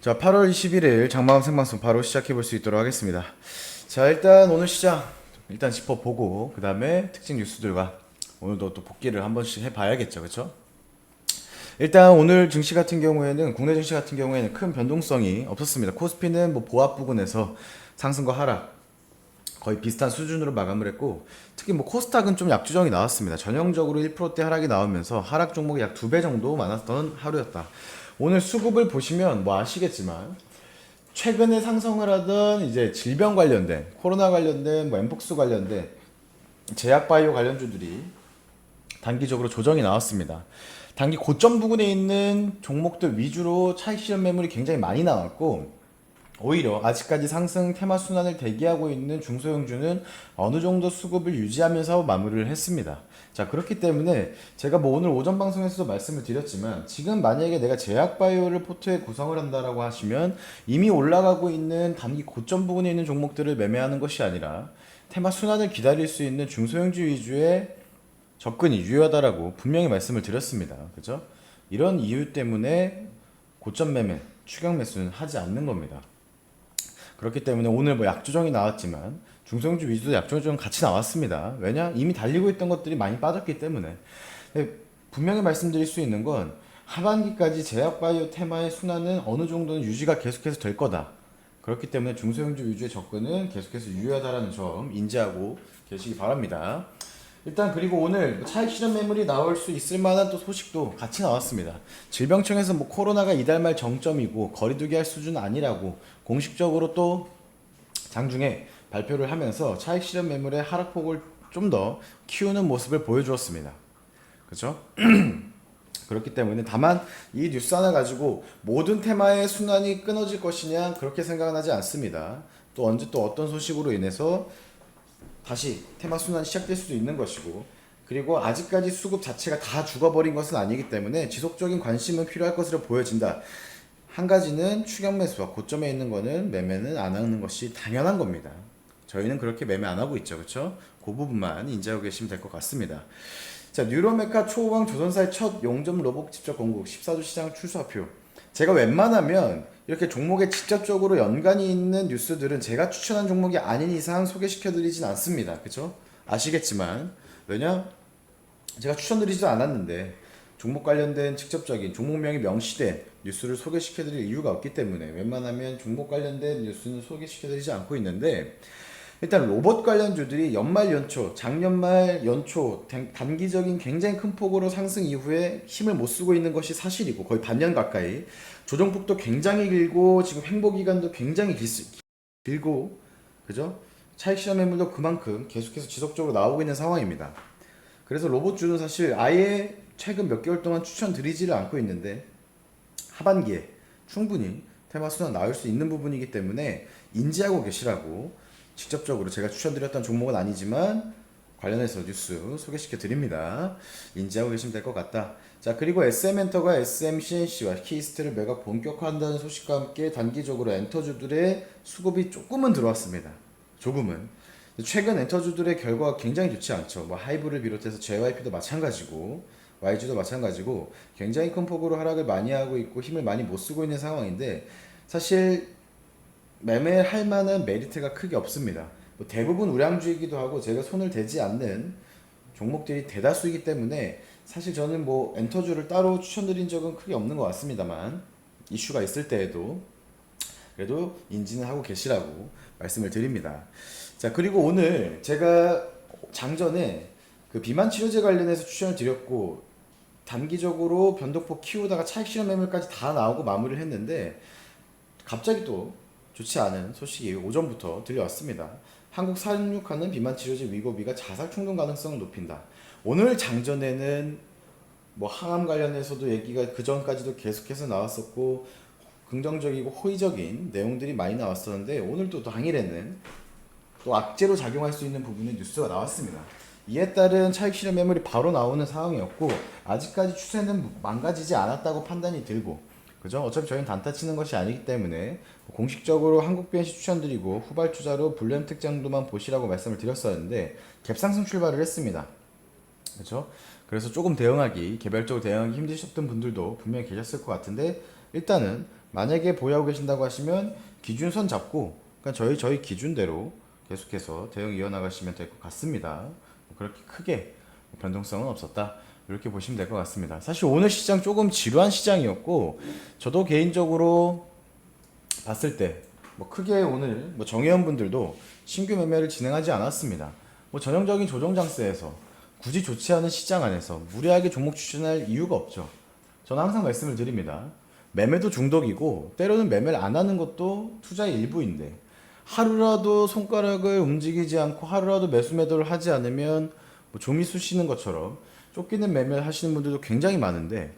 자, 8월 21일 장마감 생방송 바로 시작해 볼 수 있도록 하겠습니다. 자, 일단 오늘 시장 일단 짚어보고 그 다음에 특징 뉴스들과 오늘도 또 복귀를 한 번씩 해봐야겠죠, 그렇죠? 일단 오늘 증시 같은 경우에는 국내 증시 같은 경우에는 큰 변동성이 없었습니다. 코스피는 뭐 보합 부근에서 상승과 하락 거의 비슷한 수준으로 마감을 했고, 특히 뭐 코스닥은 좀 약주정이 나왔습니다. 전형적으로 1%대 하락이 나오면서 하락 종목이 약 2배 정도 많았던 하루였다. 오늘 수급을 보시면 뭐 아시겠지만 최근에 상승을 하던 이제 질병 관련된 코로나 관련된 뭐 엠폭스 관련된 제약 바이오 관련주들이 단기적으로 조정이 나왔습니다. 단기 고점 부근에 있는 종목들 위주로 차익 실현 매물이 굉장히 많이 나왔고, 오히려 아직까지 상승 테마 순환을 대기하고 있는 중소형주는 어느 정도 수급을 유지하면서 마무리를 했습니다. 자, 그렇기 때문에 제가 뭐 오늘 오전 방송에서도 말씀을 드렸지만, 지금 만약에 내가 제약바이오를 포트에 구성을 한다라고 하시면 이미 올라가고 있는 단기 고점 부분에 있는 종목들을 매매하는 것이 아니라 테마 순환을 기다릴 수 있는 중소형주 위주의 접근이 유효하다라고 분명히 말씀을 드렸습니다. 그죠? 이런 이유 때문에 고점 매매, 추격 매수는 하지 않는 겁니다. 그렇기 때문에 오늘 뭐 약조정이 나왔지만 중성주 위주도 약조정 좀 같이 나왔습니다. 왜냐? 이미 달리고 있던 것들이 많이 빠졌기 때문에. 분명히 말씀드릴 수 있는 건 하반기까지 제약바이오 테마의 순환은 어느 정도는 유지가 계속해서 될 거다. 그렇기 때문에 중소형주 위주의 접근은 계속해서 유효하다는 점 인지하고 계시기 바랍니다. 일단 그리고 오늘 차익 실현 매물이 나올 수 있을 만한 또 소식도 같이 나왔습니다. 질병청에서 뭐 코로나가 이달 말 정점이고 거리두기 할 수준은 아니라고 공식적으로 또 장중에 발표를 하면서 차익 실현 매물의 하락폭을 좀 더 키우는 모습을 보여주었습니다. 그렇죠? 그렇기 때문에 다만 이 뉴스 하나 가지고 모든 테마의 순환이 끊어질 것이냐 그렇게 생각은 하지 않습니다. 또 언제 또 어떤 소식으로 인해서 다시 테마 순환이 시작될 수도 있는 것이고, 그리고 아직까지 수급 자체가 다 죽어버린 것은 아니기 때문에 지속적인 관심은 필요할 것으로 보여진다. 한 가지는 추격 매수와 고점에 있는 거는 매매는 안 하는 것이 당연한 겁니다. 저희는 그렇게 매매 안 하고 있죠, 그렇죠? 그 부분만 인지하고 계시면 될 것 같습니다. 자, 뉴로메카 초호강 조선사의 첫 용접 로봇 직접 공급 14주 시장 출소표. 제가 웬만하면 이렇게 종목에 직접적으로 연관이 있는 뉴스들은 제가 추천한 종목이 아닌 이상 소개시켜드리진 않습니다. 그죠? 아시겠지만, 왜냐? 제가 추천드리지도 않았는데 종목 관련된 직접적인 종목명이 명시된 뉴스를 소개시켜드릴 이유가 없기 때문에 웬만하면 종목 관련된 뉴스는 소개시켜드리지 않고 있는데, 일단 로봇 관련주들이 연말 연초, 작년 말 연초 단기적인 굉장히 큰 폭으로 상승 이후에 힘을 못 쓰고 있는 것이 사실이고, 거의 반년 가까이 조정폭도 굉장히 길고 지금 횡보 기간도 굉장히 길고, 그죠? 차익 실현 매물도 그만큼 계속해서 지속적으로 나오고 있는 상황입니다. 그래서 로봇주는 사실 아예 최근 몇 개월 동안 추천드리지를 않고 있는데, 하반기에 충분히 테마 순환 나올 수 있는 부분이기 때문에 인지하고 계시라고, 직접적으로 제가 추천드렸던 종목은 아니지만 관련해서 뉴스 소개시켜 드립니다. 인지하고 계시면 될 것 같다. 자, 그리고 SM엔터가 SMCNC와 키스트를 매각 본격화한다는 소식과 함께 단기적으로 엔터주들의 수급이 조금은 들어왔습니다. 조금은. 최근 엔터주들의 결과가 굉장히 좋지 않죠. 뭐 하이브를 비롯해서 JYP도 마찬가지고 YG도 마찬가지고 굉장히 큰 폭으로 하락을 많이 하고 있고 힘을 많이 못 쓰고 있는 상황인데, 사실 매매할 만한 메리트가 크게 없습니다. 뭐 대부분 우량주이기도 하고 제가 손을 대지 않는 종목들이 대다수이기 때문에 사실 저는 뭐 엔터주를 따로 추천드린 적은 크게 없는 것 같습니다만, 이슈가 있을 때에도 그래도 인지는 하고 계시라고 말씀을 드립니다. 자, 그리고 오늘 제가 장전에 그 비만 치료제 관련해서 추천을 드렸고, 단기적으로 변동폭 키우다가 차익 실현 매물까지 다 나오고 마무리를 했는데, 갑자기 또 좋지 않은 소식이 오전부터 들려왔습니다. 한국 상륙하는 비만 치료제 위고비가 자살 충동 가능성을 높인다. 오늘 장전에는 뭐 항암 관련해서도 얘기가 그 전까지도 계속해서 나왔었고 긍정적이고 호의적인 내용들이 많이 나왔었는데, 오늘 또 당일에는 또 악재로 작용할 수 있는 부분의 뉴스가 나왔습니다. 이에 따른 차익 실현 매물이 바로 나오는 상황이었고, 아직까지 추세는 망가지지 않았다고 판단이 들고, 그죠? 어차피 저희는 단타 치는 것이 아니기 때문에 공식적으로 한국 BNC 추천드리고 후발 투자로 블렘 특장도만 보시라고 말씀을 드렸었는데 갭상승 출발을 했습니다. 그렇죠? 그래서 조금 대응하기, 개별적으로 대응하기 힘드셨던 분들도 분명히 계셨을 것 같은데, 일단은 만약에 보유하고 계신다고 하시면 기준선 잡고 그러니까 저희 기준대로 계속해서 대응 이어나가시면 될 것 같습니다. 그렇게 크게 변동성은 없었다. 이렇게 보시면 될 것 같습니다. 사실 오늘 시장 조금 지루한 시장이었고 저도 개인적으로 봤을 때 뭐 크게 오늘 뭐 정회원 분들도 신규 매매를 진행하지 않았습니다. 뭐 전형적인 조정 장세에서 굳이 좋지 않은 시장 안에서 무리하게 종목 추천할 이유가 없죠. 저는 항상 말씀을 드립니다. 매매도 중독이고 때로는 매매를 안 하는 것도 투자의 일부인데 하루라도 손가락을 움직이지 않고 하루라도 매수 매도를 하지 않으면 뭐 좀이 쑤시는 것처럼 쫓기는 매매를 하시는 분들도 굉장히 많은데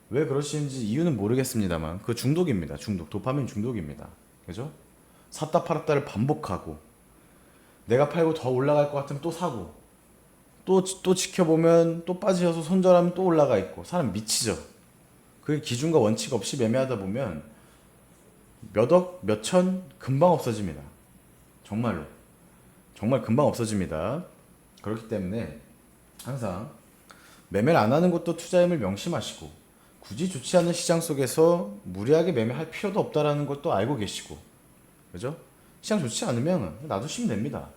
왜 그러시는지 이유는 모르겠습니다만 그 중독입니다. 중독. 도파민 중독입니다. 그죠? 샀다 팔았다를 반복하고 내가 팔고 더 올라갈 것 같으면 또 사고 또 지켜보면 또 빠지셔서 손절하면 또 올라가 있고 사람 미치죠. 그 기준과 원칙 없이 매매하다 보면 몇 억, 몇 천 금방 없어집니다. 정말로. 정말 금방 없어집니다. 그렇기 때문에 항상 매매를 안 하는 것도 투자임을 명심하시고 굳이 좋지 않은 시장 속에서 무리하게 매매할 필요도 없다라는 것도 알고 계시고 그죠? 시장 좋지 않으면 놔두시면 됩니다.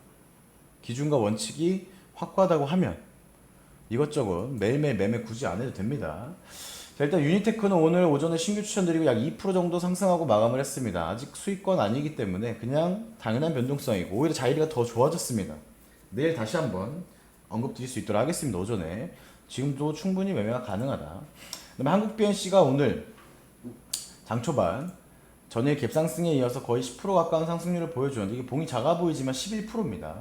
기준과 원칙이 확고하다고 하면 이것저것 매일매일 매매 굳이 안 해도 됩니다. 자, 일단 유니테크는 오늘 오전에 신규 추천드리고 약 2% 정도 상승하고 마감을 했습니다. 아직 수익권 아니기 때문에 그냥 당연한 변동성이고 오히려 자리가 더 좋아졌습니다. 내일 다시 한번 언급드릴 수 있도록 하겠습니다. 오전에 지금도 충분히 매매가 가능하다. 그다음에 한국 BNC가 오늘 장 초반 전일 갭상승에 이어서 거의 10% 가까운 상승률을 보여주는데 이게 봉이 작아 보이지만 11%입니다.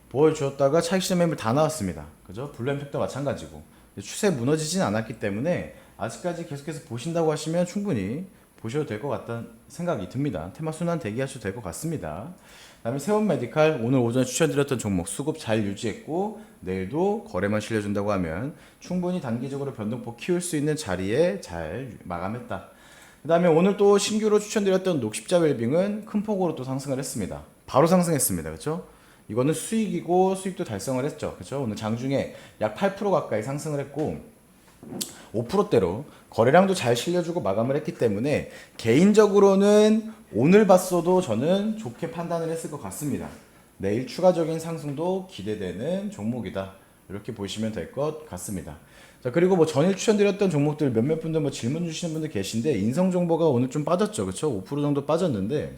보여주었다가 차익 실현 매물 다 나왔습니다. 그죠? 블루엠텍도 마찬가지고 추세 무너지진 않았기 때문에 아직까지 계속해서 보신다고 하시면 충분히 보셔도 될 것 같다는 생각이 듭니다. 테마 순환 대기하셔도 될 것 같습니다. 그다음에 세운 메디칼 오늘 오전에 추천드렸던 종목 수급 잘 유지했고 내일도 거래만 실려준다고 하면 충분히 단기적으로 변동폭 키울 수 있는 자리에 잘 마감했다. 그다음에 오늘 또 신규로 추천드렸던 녹십자 웰빙은 큰 폭으로 또 상승을 했습니다. 바로 상승했습니다. 그렇죠? 이거는 수익이고 수익도 달성을 했죠. 그렇죠? 오늘 장중에 약 8% 가까이 상승을 했고 5%대로 거래량도 잘 실려주고 마감을 했기 때문에 개인적으로는 오늘 봤어도 저는 좋게 판단을 했을 것 같습니다. 내일 추가적인 상승도 기대되는 종목이다. 이렇게 보시면 될 것 같습니다. 자, 그리고 뭐 전일 추천드렸던 종목들 몇몇 분들 뭐 질문 주시는 분들 계신데 인성정보가 오늘 좀 빠졌죠. 그렇죠? 5% 정도 빠졌는데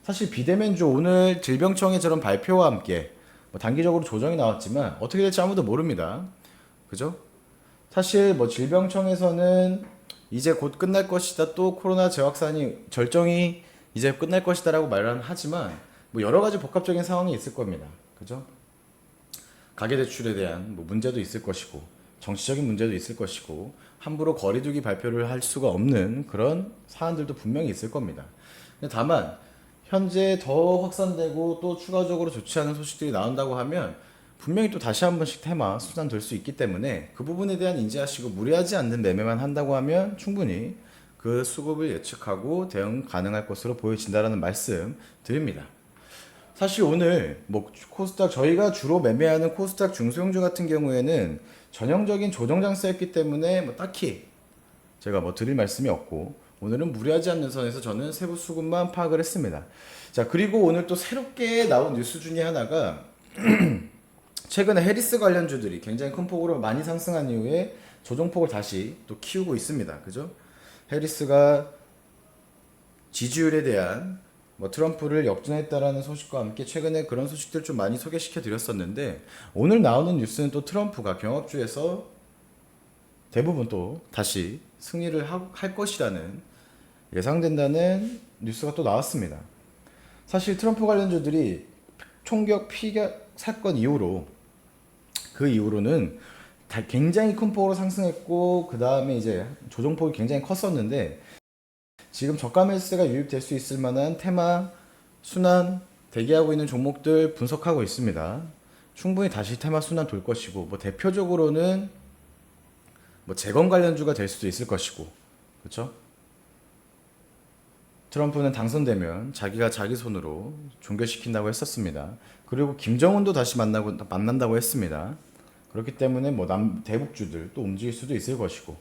사실 비대면주 오늘 질병청의 저런 발표와 함께 뭐 단기적으로 조정이 나왔지만 어떻게 될지 아무도 모릅니다. 그죠? 사실 뭐 질병청에서는 이제 곧 끝날 것이다 또 코로나 재확산이 절정이 이제 끝날 것이다라고 말은 하지만 뭐 여러 가지 복합적인 상황이 있을 겁니다. 그죠? 가계대출에 대한 뭐 문제도 있을 것이고 정치적인 문제도 있을 것이고 함부로 거리두기 발표를 할 수가 없는 그런 사안들도 분명히 있을 겁니다. 근데 다만 현재 더 확산되고 또 추가적으로 좋지 않은 소식들이 나온다고 하면 분명히 또 다시 한 번씩 테마 순환될 수 있기 때문에 그 부분에 대한 인지하시고 무리하지 않는 매매만 한다고 하면 충분히 그 수급을 예측하고 대응 가능할 것으로 보여진다라는 말씀 드립니다. 사실 오늘 뭐 코스닥 저희가 주로 매매하는 코스닥 중소형주 같은 경우에는 전형적인 조정 장세였기 때문에 뭐 딱히 제가 뭐 드릴 말씀이 없고 오늘은 무리하지 않는 선에서 저는 세부 수급만 파악을 했습니다. 자, 그리고 오늘 또 새롭게 나온 뉴스 중에 하나가 최근에 해리스 관련주들이 굉장히 큰 폭으로 많이 상승한 이후에 조정폭을 다시 또 키우고 있습니다. 그죠? 해리스가 지지율에 대한 뭐 트럼프를 역전했다라는 소식과 함께 최근에 그런 소식들 좀 많이 소개시켜 드렸었는데 오늘 나오는 뉴스는 또 트럼프가 경합주에서 대부분 또 다시 승리를 할 것이라는 예상된다는 뉴스가 또 나왔습니다. 사실 트럼프 관련주들이 총격 피격 사건 이후로 그 이후로는 굉장히 큰 폭으로 상승했고 그 다음에 이제 조정폭이 굉장히 컸었는데 지금 저가 매수세가 유입될 수 있을 만한 테마 순환 대기하고 있는 종목들 분석하고 있습니다. 충분히 다시 테마 순환 돌 것이고 뭐 대표적으로는 뭐 재건 관련주가 될 수도 있을 것이고 그렇죠? 트럼프는 당선되면 자기가 자기 손으로 종결시킨다고 했었습니다. 그리고 김정은도 다시 만난다고 했습니다. 그렇기 때문에 뭐 대북주들 또 움직일 수도 있을 것이고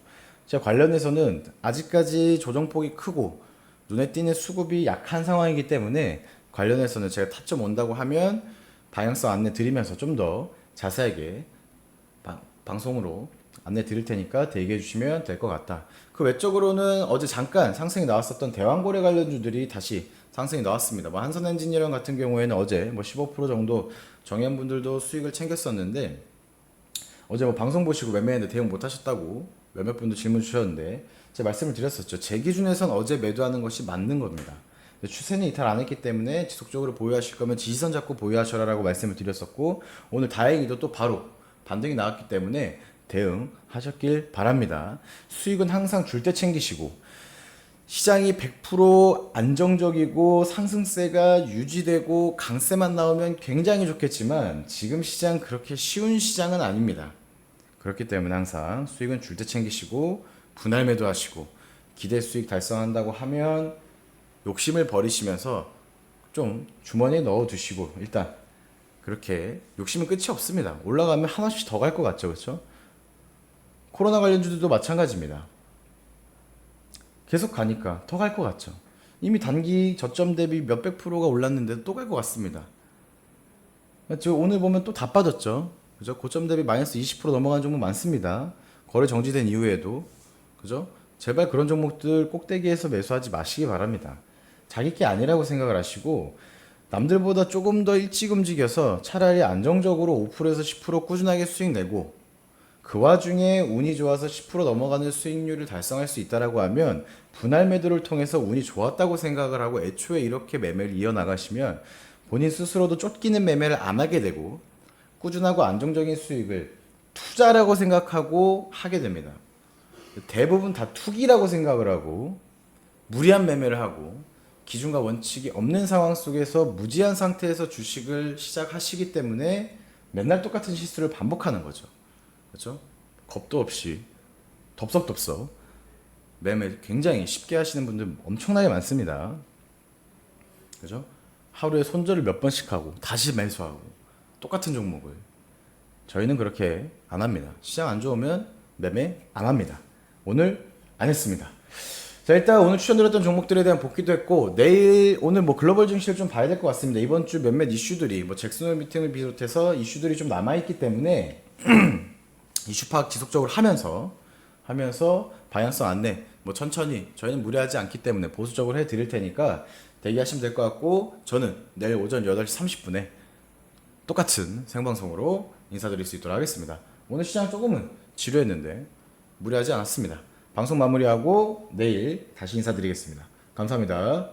제가 관련해서는 아직까지 조정폭이 크고 눈에 띄는 수급이 약한 상황이기 때문에 관련해서는 제가 타점 온다고 하면 방향성 안내 드리면서 좀 더 자세하게 방송으로 안내 드릴 테니까 대기해 주시면 될 것 같다. 그 외적으로는 어제 잠깐 상승이 나왔었던 대왕거래 관련주들이 다시 상승이 나왔습니다. 뭐 한선엔지니어링 같은 경우에는 어제 뭐 15% 정도 정현분들도 수익을 챙겼었는데 어제 뭐 방송 보시고 매매했는데 대응 못 하셨다고 몇몇 분도 질문 주셨는데 제가 말씀을 드렸었죠. 제 기준에선 어제 매도하는 것이 맞는 겁니다. 추세는 이탈 안 했기 때문에 지속적으로 보유하실 거면 지지선 잡고 보유하셔라라고 말씀을 드렸었고 오늘 다행히도 또 바로 반등이 나왔기 때문에 대응하셨길 바랍니다. 수익은 항상 줄 때 챙기시고 시장이 100% 안정적이고 상승세가 유지되고 강세만 나오면 굉장히 좋겠지만 지금 시장 그렇게 쉬운 시장은 아닙니다. 그렇기 때문에 항상 수익은 줄 때 챙기시고 분할 매도하시고 기대 수익 달성한다고 하면 욕심을 버리시면서 좀 주머니에 넣어 두시고 일단 그렇게 욕심은 끝이 없습니다. 올라가면 하나씩 더 갈 것 같죠, 그렇죠? 코로나 관련주들도 마찬가지입니다. 계속 가니까 더 갈 것 같죠. 이미 단기 저점 대비 몇백 프로가 올랐는데 또 갈 것 같습니다. 지금 오늘 보면 또 다 빠졌죠. 그죠? 고점 대비 마이너스 20% 넘어간 종목 많습니다. 거래 정지된 이후에도. 그죠? 제발 그런 종목들 꼭대기에서 매수하지 마시기 바랍니다. 자기 게 아니라고 생각을 하시고 남들보다 조금 더 일찍 움직여서 차라리 안정적으로 5%에서 10% 꾸준하게 수익 내고 그 와중에 운이 좋아서 10% 넘어가는 수익률을 달성할 수 있다라고 하면 분할 매도를 통해서 운이 좋았다고 생각을 하고 애초에 이렇게 매매를 이어나가시면 본인 스스로도 쫓기는 매매를 안 하게 되고 꾸준하고 안정적인 수익을 투자라고 생각하고 하게 됩니다. 대부분 다 투기라고 생각을 하고 무리한 매매를 하고 기준과 원칙이 없는 상황 속에서 무지한 상태에서 주식을 시작하시기 때문에 맨날 똑같은 실수를 반복하는 거죠. 그렇죠? 겁도 없이 덥석덥석 매매 굉장히 쉽게 하시는 분들 엄청나게 많습니다. 그죠? 하루에 손절을 몇 번씩 하고 다시 매수하고 똑같은 종목을 저희는 그렇게 안 합니다. 시장 안 좋으면 매매 안 합니다. 오늘 안 했습니다. 자, 일단 오늘 추천드렸던 종목들에 대한 복귀도 했고 내일 오늘 뭐 글로벌 증시를 좀 봐야 될 것 같습니다. 이번 주 몇몇 이슈들이 뭐 잭슨홀 미팅을 비롯해서 이슈들이 좀 남아있기 때문에 이슈 파악 지속적으로 하면서 방향성 안내 뭐 천천히 저희는 무리하지 않기 때문에 보수적으로 해드릴 테니까 대기하시면 될 것 같고 저는 내일 오전 8시 30분에 똑같은 생방송으로 인사드릴 수 있도록 하겠습니다. 오늘 시장 조금은 지루했는데 무리하지 않았습니다. 방송 마무리하고 내일 다시 인사드리겠습니다. 감사합니다.